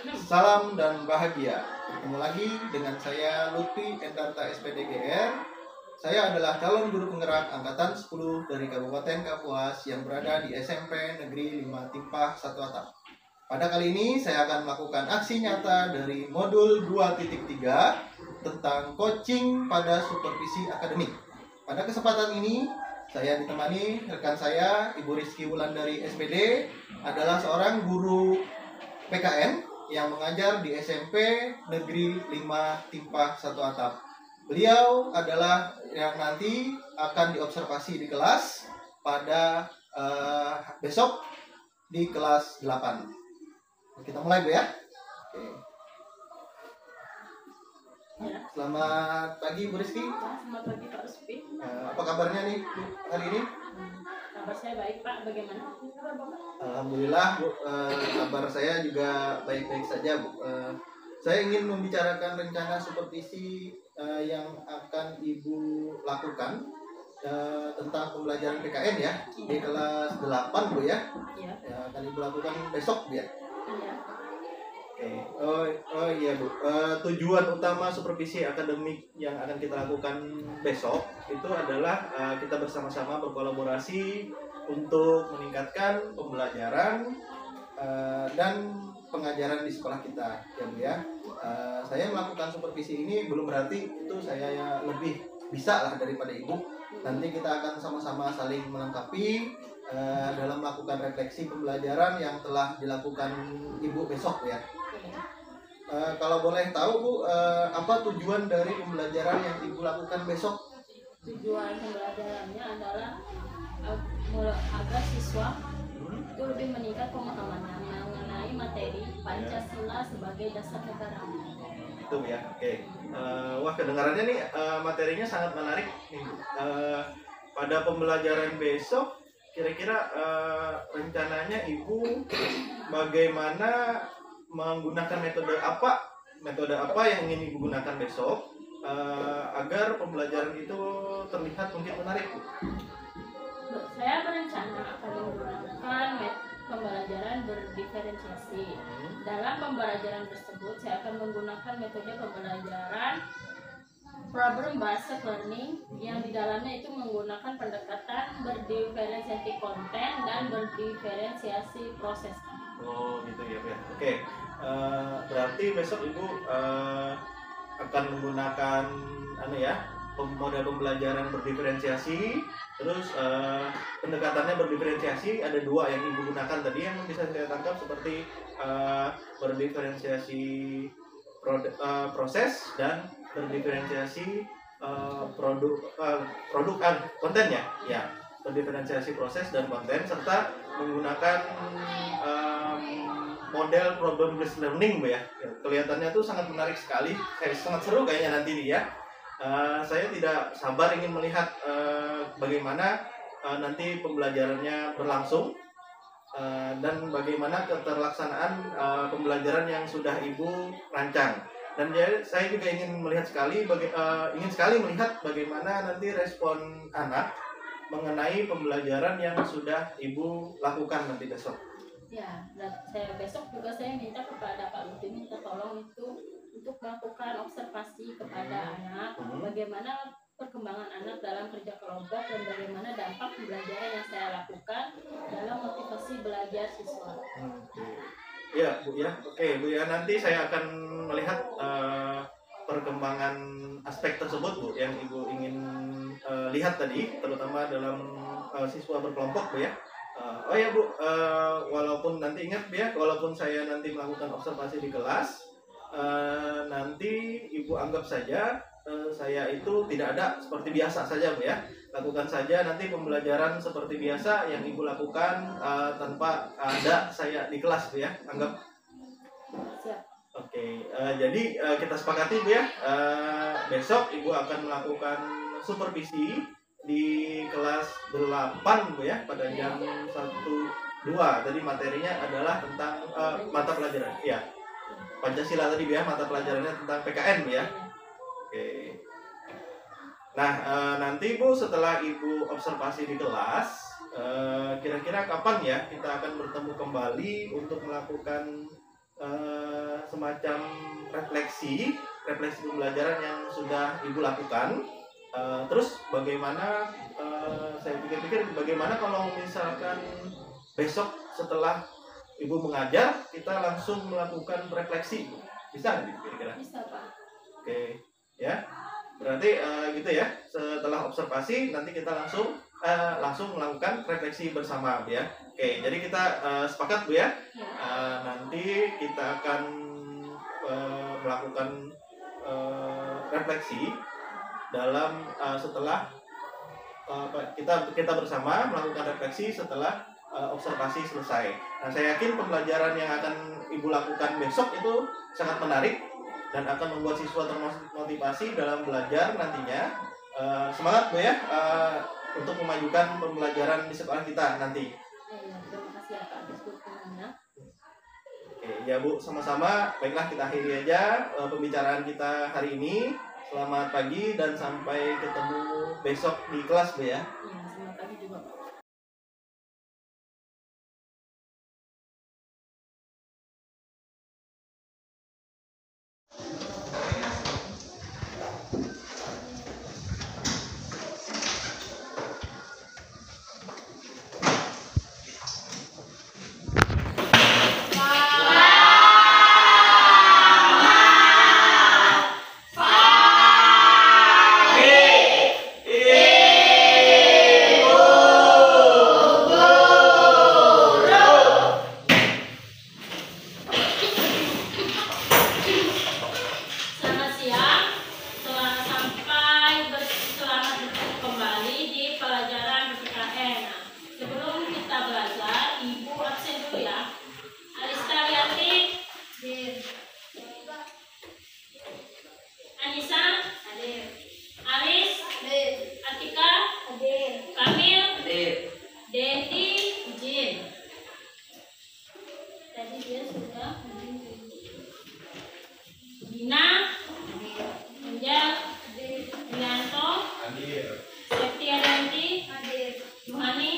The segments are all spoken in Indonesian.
Salam dan bahagia. Ketemu lagi dengan saya Lutfi Endarta SPDGR. Saya adalah calon guru penggerak angkatan 10 dari Kabupaten Kapuas yang berada di SMP Negeri 5 Timpah 1 Atap. Pada kali ini saya akan melakukan aksi nyata dari modul 2.3 tentang coaching pada supervisi akademik. Pada kesempatan ini saya ditemani rekan saya Ibu Rizky Wulandari SPD, adalah seorang guru PKN yang mengajar di SMP Negeri 5 Timpah 1 Atap. Beliau adalah yang nanti akan diobservasi di kelas pada besok di kelas 8. Kita mulai, Bu ya. Oke. Ya. Selamat pagi, Bu Rizky. Selamat pagi, Pak Ruspi. Apa kabarnya nih Bu, hari ini? Kabar saya baik, Pak. Bagaimana kabar Bapak? Alhamdulillah, Bu. Kabar saya juga baik-baik saja, Bu. Saya ingin membicarakan rencana supervisi yang akan Ibu lakukan tentang pembelajaran PKN ya, di kelas 8, Bu ya. Iya. Akan Ibu lakukan besok, Bu ya. Iya. Oke. Oh iya, Bu. Tujuan utama supervisi akademik yang akan kita lakukan besok itu adalah kita bersama-sama berkolaborasi untuk meningkatkan pembelajaran dan pengajaran di sekolah kita, ya Bu ya. Saya melakukan supervisi ini belum berarti itu saya lebih bisa lah daripada Ibu. Nanti kita akan sama-sama saling melengkapi dalam melakukan refleksi pembelajaran yang telah dilakukan Ibu besok ya. Kalau boleh tahu Bu, apa tujuan dari pembelajaran yang Ibu lakukan besok? Tujuan pembelajarannya adalah agar siswa itu lebih meningkat pemahamannya mengenai materi Pancasila sebagai dasar negara. Itu ya, oke. Wah, kedengarannya nih materinya sangat menarik nih, Bu. Pada pembelajaran besok, kira-kira rencananya Ibu bagaimana menggunakan metode apa yang ingin Ibu gunakan besok agar pembelajaran itu terlihat mungkin menarik, Bu? Saya berencana akan menggunakan pembelajaran berdiferensiasi. Dalam pembelajaran tersebut, saya akan menggunakan metode pembelajaran problem based learning yang di dalamnya itu menggunakan pendekatan berdiferensiasi konten dan berdiferensiasi proses. Oh gitu ya, Bu. Oke. Berarti besok Ibu akan menggunakan model pembelajaran berdiferensiasi. Terus pendekatannya berdiferensiasi ada dua yang Ibu gunakan tadi, yang bisa saya tangkap seperti berdiferensiasi proses dan berdiferensiasi konten ya. Berdiferensiasi proses dan konten serta menggunakan model problem based learning, Bu ya. Kelihatannya tuh sangat menarik sekali, sangat seru kayaknya nanti nih ya. Saya tidak sabar ingin melihat bagaimana nanti pembelajarannya berlangsung dan bagaimana keterlaksanaan pembelajaran yang sudah Ibu rancang. Dan saya juga ingin ingin sekali melihat bagaimana nanti respon anak mengenai pembelajaran yang sudah Ibu lakukan nanti besok. Ya, dan besok juga saya minta kepada Pak Lutfi, minta tolong itu untuk melakukan observasi kepada anak, bagaimana perkembangan anak dalam kerja kelompok dan bagaimana dampak pembelajaran yang saya lakukan dalam motivasi belajar siswa. Ya, Bu ya. Oke, Bu ya. Nanti saya akan melihat perkembangan aspek tersebut, Bu, yang Ibu ingin lihat tadi, terutama dalam siswa berkelompok, Bu ya. Oh ya, Bu, walaupun nanti ingat ya, walaupun saya nanti melakukan observasi di kelas, nanti Ibu anggap saja saya itu tidak ada, seperti biasa saja, Bu ya. Lakukan saja nanti pembelajaran seperti biasa yang Ibu lakukan tanpa ada saya di kelas, Bu ya. Anggap. Siap. Oke, jadi kita sepakati, Bu ya. Besok Ibu akan melakukan supervisi di kelas 8, Bu ya, pada jam 1-2. Tadi materinya adalah tentang mata pelajaran. Ya. Pancasila tadi, Bu ya, mata pelajarannya tentang PKN, Bu ya. Oke. Nah, nanti Bu setelah Ibu observasi di kelas, kira-kira kapan ya kita akan bertemu kembali untuk melakukan semacam refleksi pembelajaran yang sudah Ibu lakukan. Terus bagaimana, saya pikir-pikir bagaimana kalau misalkan besok setelah Ibu mengajar kita langsung melakukan refleksi, bisa nggak kira-kira? Bisa, Pak. Oke, ya. Berarti gitu ya. Setelah observasi nanti kita langsung melakukan refleksi bersama, Bu ya. Oke, jadi kita sepakat, Bu ya. Nanti kita akan melakukan refleksi dalam setelah kita bersama melakukan refleksi setelah observasi selesai. Nah, saya yakin pembelajaran yang akan Ibu lakukan besok itu sangat menarik dan akan membuat siswa termotivasi dalam belajar nantinya. Semangat, Bu ya, untuk memajukan pembelajaran di sekolah kita nanti. Terima kasih ya, Pak, atas dukungannya. Oke, ya Bu, sama-sama. Baiklah, kita akhiri aja pembicaraan kita hari ini. Selamat pagi dan sampai ketemu besok di kelas, Bu ya. Iya, selamat pagi juga, Pak. Selamat siang. Selamat bertemu kembali di pelajaran PPKN. Sebelum kita belajar, Ibu absen dulu ya. Alista Liati, Anissa, hadir. Alis, hadir. Atika, hadir. Kamil, hadir. Dendi, izin. Tadi dia sudah Dina, Anjal, Yanto, Septiadanti, Yohani.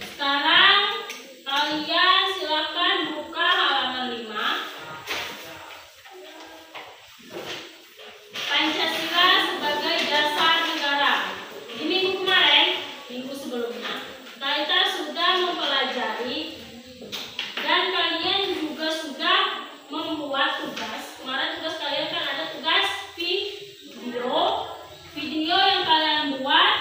Sekarang kalian silakan buka halaman 5. Pancasila sebagai dasar negara. Di minggu kemarin, minggu sebelumnya, kita sudah mempelajari dan kalian juga sudah membuat tugas. Kemarin tugas kalian kan ada tugas video yang kalian buat.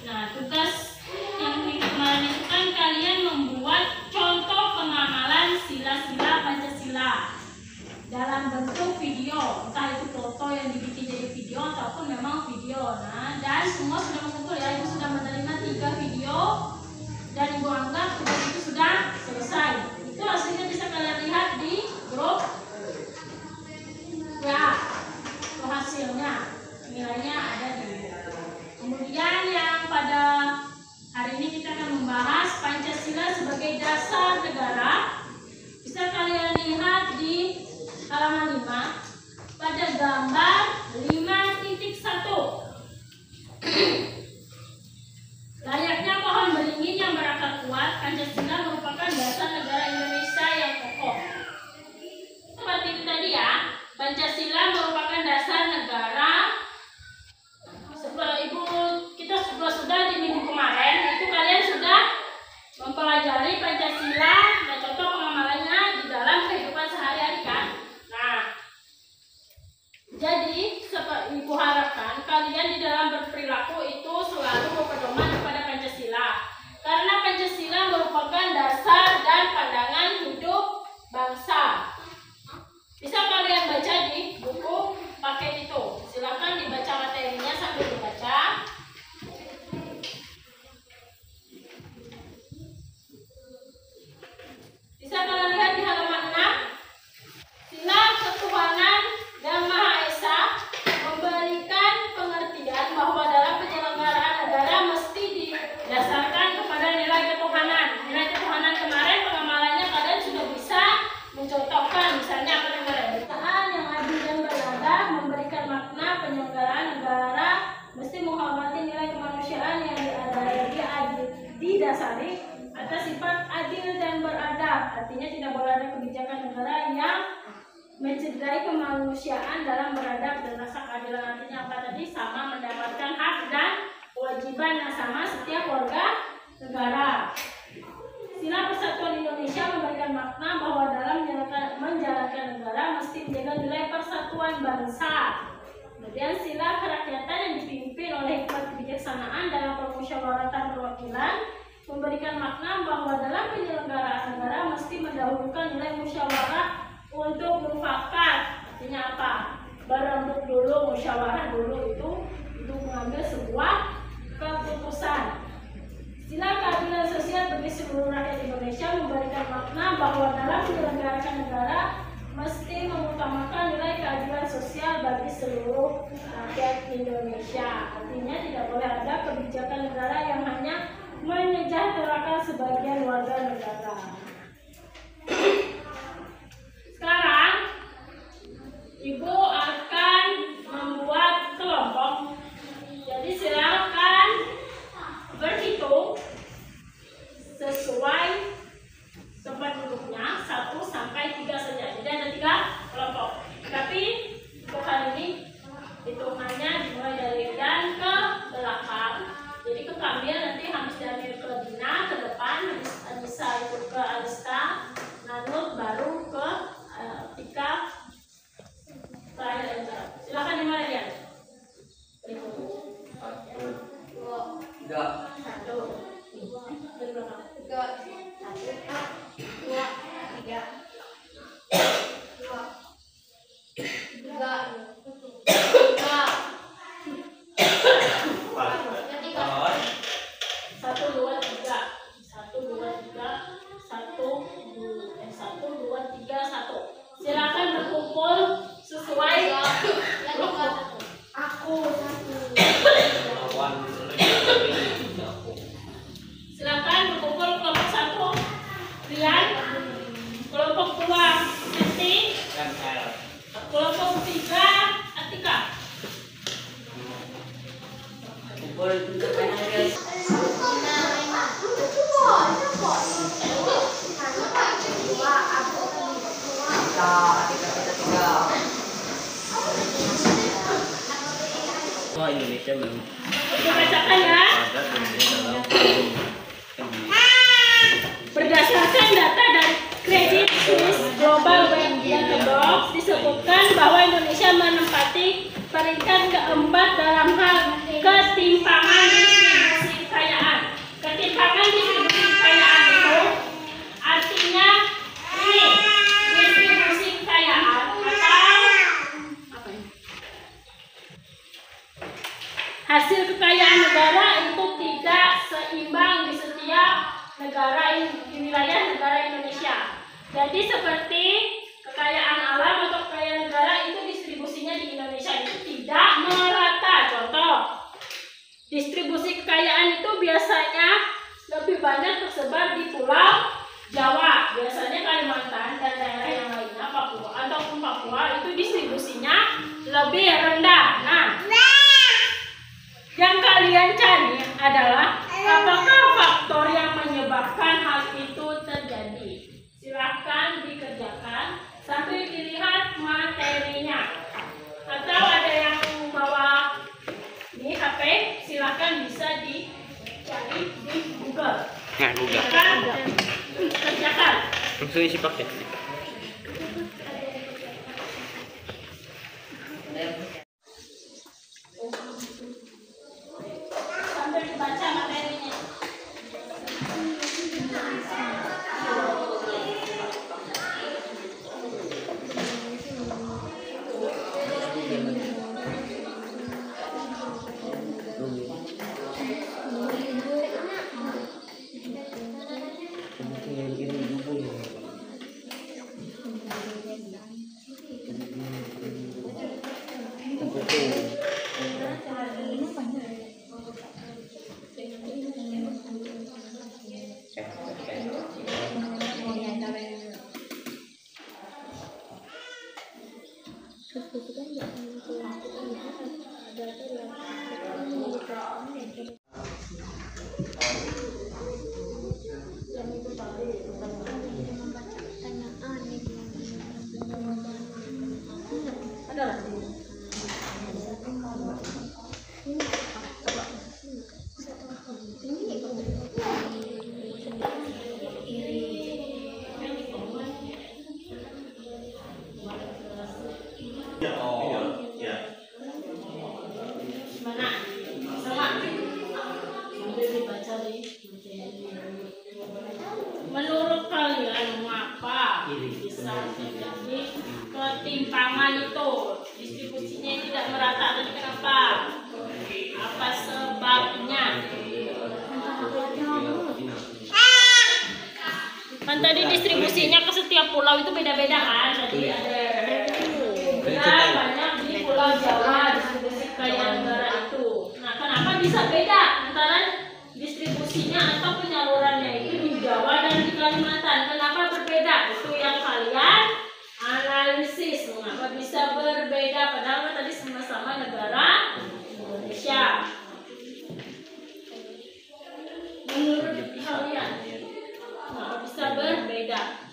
Nah, tugas yang minggu kemarin itu kan kalian membuat contoh pengamalan sila-sila Pancasila dalam bentuk video, entah itu foto yang dibikin jadi video ataupun memang video. Nah, dan semua sudah mengumpul ya, Ibu sudah menerima 3 video dan Ibu anggap tugas itu sudah selesai. Itu hasilnya bisa kalian lihat di grup ya. Itu hasilnya, nilainya ada di. Kemudian yang pada hari ini kita akan membahas Pancasila sebagai dasar negara. Bisa kalian lihat di halaman 5 pada gambar 5.1. Layaknya pohon beringin yang berakar kuat, Pancasila merupakan dasar negara Indonesia yang kokoh. Seperti itu tadi ya, Pancasila merupakan dasar negara. Kita sudah di minggu kemarin itu kalian sudah mempelajari Pancasila dan contoh pengamalannya di dalam kehidupan sehari-hari kan. Nah, jadi Ibu harapkan kalian di dalam berperilaku itu selalu berpedoman kepada Pancasila, karena Pancasila merupakan dasar dan pandangan hidup bangsa. Bisa kalian baca di buku paket itu. Silakan dibaca materinya sambil dibaca. Bisa kalian lihat di halaman 6. Sila ketuhanan yang Maha Esa memberikan pengertian bahwa mencederai kemanusiaan dalam beradab dan rasa keadilan. Artinya apa tadi? Sama mendapatkan hak dan kewajiban yang sama setiap warga negara. Sila Persatuan Indonesia memberikan makna bahwa dalam menjalankan negara mesti menjaga nilai persatuan bangsa. Kemudian sila kerakyatan yang dipimpin oleh hikmat kebijaksanaan dalam permusyawaratan perwakilan memberikan makna bahwa dalam penyelenggaraan negara mesti mendahulukan nilai musyawarah untuk mufakat. Artinya apa? Berembuk dulu, musyawarah dulu itu untuk mengambil sebuah keputusan. Sila keadilan sosial bagi seluruh rakyat Indonesia memberikan makna bahwa dalam menyelenggarakan negara mesti mengutamakan nilai keadilan sosial bagi seluruh rakyat Indonesia. Artinya tidak boleh ada kebijakan negara yang hanya menyejahterakan sebagian warga negara. Sekarang Ibu akan membuat kelompok. Jadi silakan berhitung sesuai tempat duduknya 1 sampai 3 saja. Jadi ada 3 kelompok. Tapi untuk kali ini hitungannya dimulai dari dan ke belakang. Jadi ke Kamil nanti habis diambil ke Dina ke depan, habis Anissa itu ke Alista, Nanut baru ke Tika. Silakan dimulai ya. 1, 2, 3, 1. Silakan berkumpul sesuai aku. Silakan berkumpul kelompok 1 Rian, kelompok 2 Siti, kelompok 3 Atika. Indonesia belum Bacakan ya. Berdasarkan data dari Credit Suisse Global Bank Box disebutkan bahwa Indonesia menempati peringkat keempat dalam hal ketimpangan distribusi kekayaan. Ketimpangan distribusi kekayaan itu artinya ini distribusi kekayaan atau apa ini? Hasil kekayaan negara itu tidak seimbang di setiap negara di wilayah negara Indonesia. Jadi seperti kekayaan alam atau kekayaan negara itu distribusinya di Indonesia itu tidak merata. Contoh, distribusi kekayaan itu biasanya lebih banyak tersebar di Pulau Jawa, biasanya Kalimantan dan daerah yang lainnya, Papua ataupun Papua itu distribusinya lebih rendah. Nah, yang kalian cari adalah apakah faktor yang menyebabkan hal itu terjadi. Silahkan dikerjakan sambil dilihat materinya. Atau ada yang bawa di HP, silahkan bisa dicari di Google. Nah, Google. Kerjakan. Langsung isi pakai. Sambil dibaca materinya. Mana? Sama. Sambil dibaca nih. Menurut kalian mengapa bisa terjadi ketimpangan itu? Distribusinya tidak merata, tapi kenapa? Apa sebabnya? Kan tadi distribusinya ke setiap pulau itu beda-beda kan? Tadi ada banyak di Pulau Jawa distribusi kaya negara itu. Nah, kenapa bisa beda antara distribusinya atau penyalurannya itu di Jawa dan di Kalimantan? Kenapa berbeda? Itu yang kalian analisis. Mengapa bisa berbeda? Padahal kan tadi sama-sama negara Indonesia. Menurut kalian, kenapa bisa berbeda?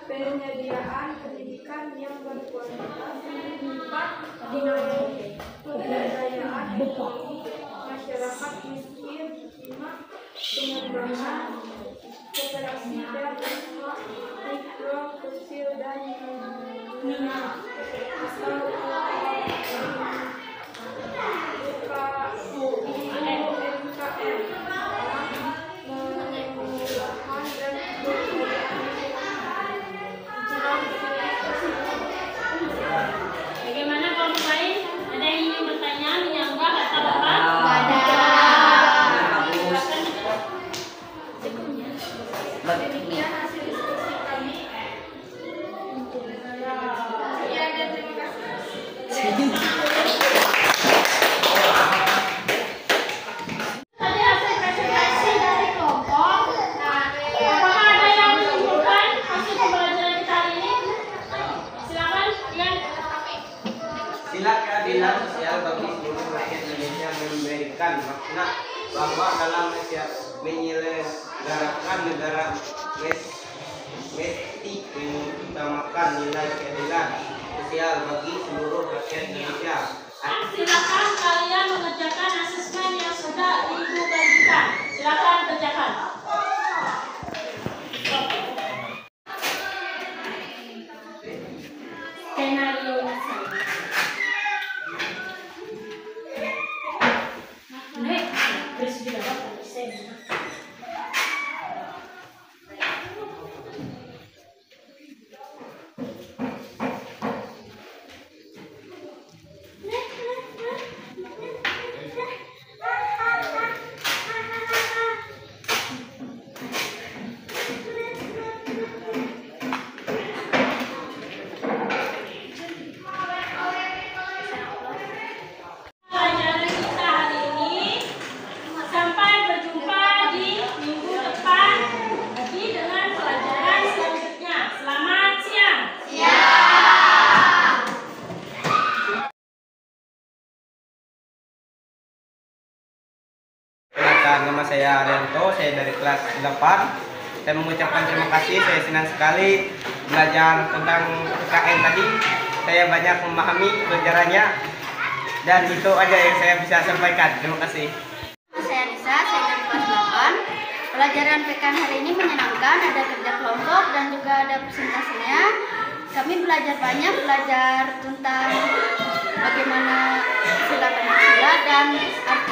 Penyediaan pendidikan yang berkualitas, pemberdayaan ekonomi masyarakat miskin, 5 pengembangan koperasi dan mikro kecil dan menengah atau UMKM, Bagaimana kelompok lain? Ada yang ingin bertanya, menyanggah atau apa? Demikian hasil diskusi kami. Ya, dan terima kasih. Tadi hasil presentasi dari kelompok. Nah, apakah ada yang menyimpulkan hasil pembelajaran kita hari ini? Silakan, Ian. Sila keadilan sosial bagi seluruh rakyat Indonesia memberikan makna bahwa dalam menyelenggarakan negara mesti mengutamakan nilai keadilan sosial bagi seluruh rakyat Indonesia. Silakan kalian mengerjakan asesmen yang sudah Ibu bagikan. Silakan kerjakan. Skenario pelajaran kita hari ini. Sampai berjumpa di minggu depan lagi dengan pelajaran selanjutnya. Selamat siang. Perkenalkan, nama saya Arianto, saya dari kelas 8. Saya mengucapkan terima kasih, saya senang sekali belajar tentang PKN tadi. Saya banyak memahami pelajarannya dan itu aja yang saya bisa sampaikan. Terima kasih. Saya Nisa, saya dari kelas 8. Pelajaran PKN hari ini menyenangkan, ada kerja kelompok dan juga ada presentasinya. Kami belajar banyak, belajar tentang bagaimana sila Pancasila dan arti